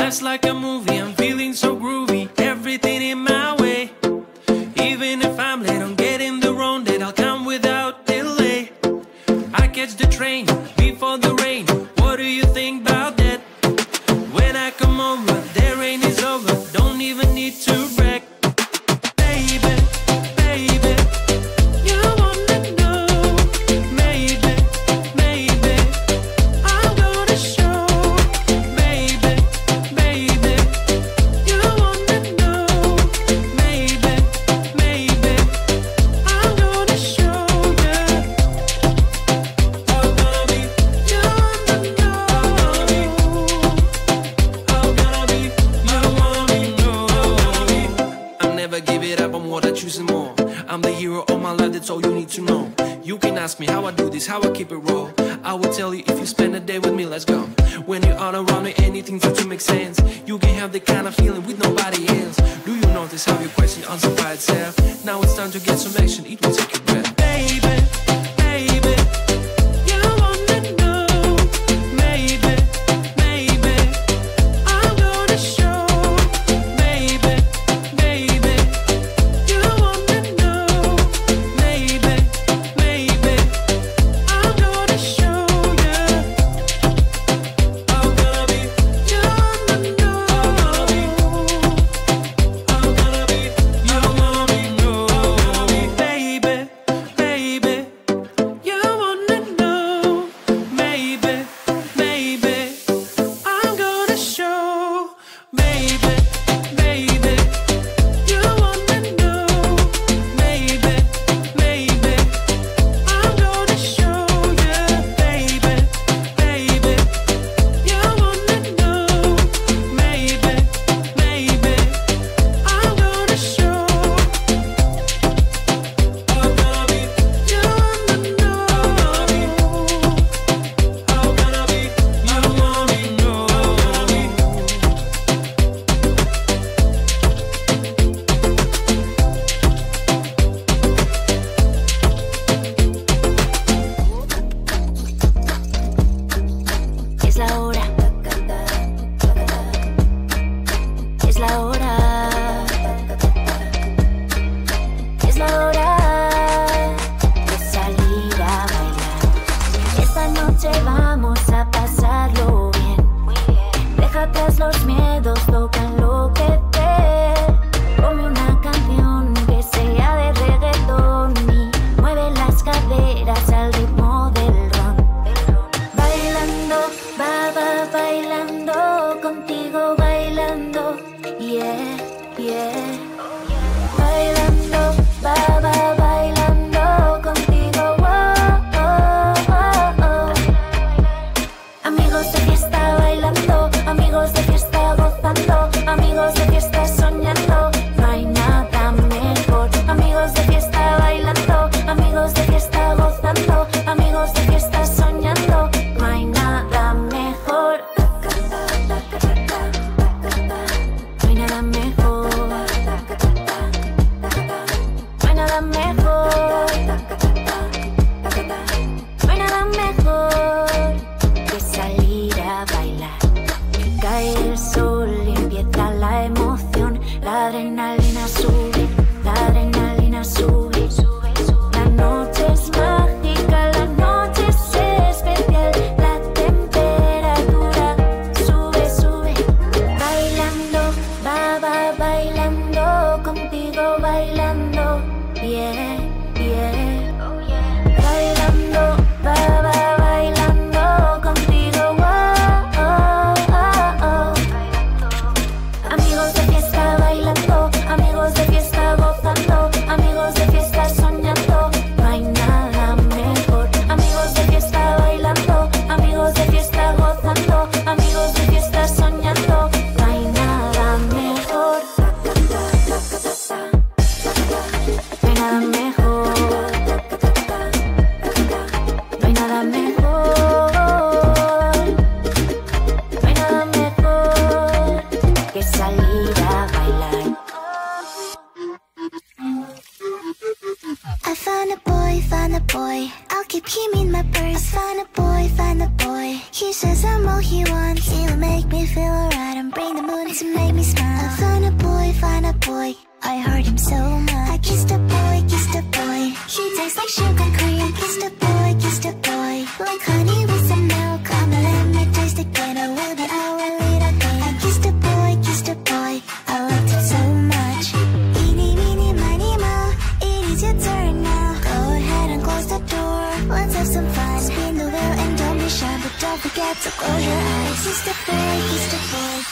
Just like a movie, I'm feeling so groovy. Everything in my way. Even if I'm late, I'm getting the wrong date. I'll come without delay. I catch the train before the rain. What do you think about that? When I come over, the rain is over. Don't even need to brag. Baby, baby, you wanna know. Maybe, maybe, I'm gonna show. Baby, baby, you wanna know. Maybe, maybe, I'm gonna show you. I'm gonna be, you wanna know. I'm gonna be, you wanna know. I'll never give it up, I'm what I choose and more. I'm the hero of my life, that's all you need to know. You can ask me how I do this, how I keep it raw. I will tell you if you spend a day with me, let's go. When you're all around me, anything seems to make sense. You can have the kind of feeling with nobody else. Do you notice how your question answers by itself? Now it's time to get some action, it will take your breath. Baby, baby, you wanna know. Maybe, maybe, I'm gonna show. Baby, baby, you wanna know. Maybe, maybe, I'm gonna show you. I'm gonna be, you wanna know. I'm gonna be, you wanna know. Baby, baby, you wanna know. Maybe, maybe, I'm gonna show. Baby, baby, you wanna know. Maybe, maybe, I'm gonna show you. Baby, baby, you wanna know. Maybe, maybe, I'm gonna show. I'm gonna be, you wanna know. I'm gonna be, you wanna know. Es la hora. Es la hora. Es la hora de salir a bailar. Esta noche vamos a pasarlo bien. Deja atrás los miedos, toca enloquecer. Ponme una canción que sea de reggaetón y mueve las caderas al ritmo del ron. Bailando, va bailando, contigo bailando, yeah, yeah. Bailando, va bailando, contigo, oh, oh, oh, oh. Amigos de fiesta bailando, amigos de fiesta gozando, amigos de fiesta soñando, no hay nada mejor. Amigos de fiesta bailando, amigos de fiesta gozando, amigos de fiesta soñando, no hay nada mejor. No hay nada mejor. No hay nada mejor. No hay nada mejor que salir a bailar. Cae el sol y empieza la emoción. La adrenalina sube, la adrenalina sube. La noche es mágica, la noche es especial. La temperatura sube, sube. Bailando, va bailando, contigo bailando, yeah, yeah. Bailando, va bailando, contigo, oh, oh, oh, oh. Amigos de fiesta bailando, amigos de fiesta gozando, amigos de fiesta soñando, no hay nada mejor. Amigos de fiesta bailando, amigos de fiesta gozando, amigos de fiesta soñando, no hay nada mejor. No hay nada mejor. No hay nada mejor. No hay nada mejor que salir a bailar. I found a boy, I'll keep him in my purse. Find a boy, find a boy. He says I'm all he wants. He'll make me feel alright and bring the moon to make me smile. I find a boy, find a boy. I hurt him so much. I kissed a boy, kissed a boy. He tastes like sugar cream. Kissed a boy, kissed a boy. Like honey with some milk. Come and let me taste again. I will be our little game. I kissed a boy, kissed a boy. I loved it so much. Eeny, meeny, miny, moe. It is your turn now. Go ahead and close the door. Let's have some fun. Spin the wheel and don't be shy, but don't forget to close your eyes. Kissed a boy, kissed a boy.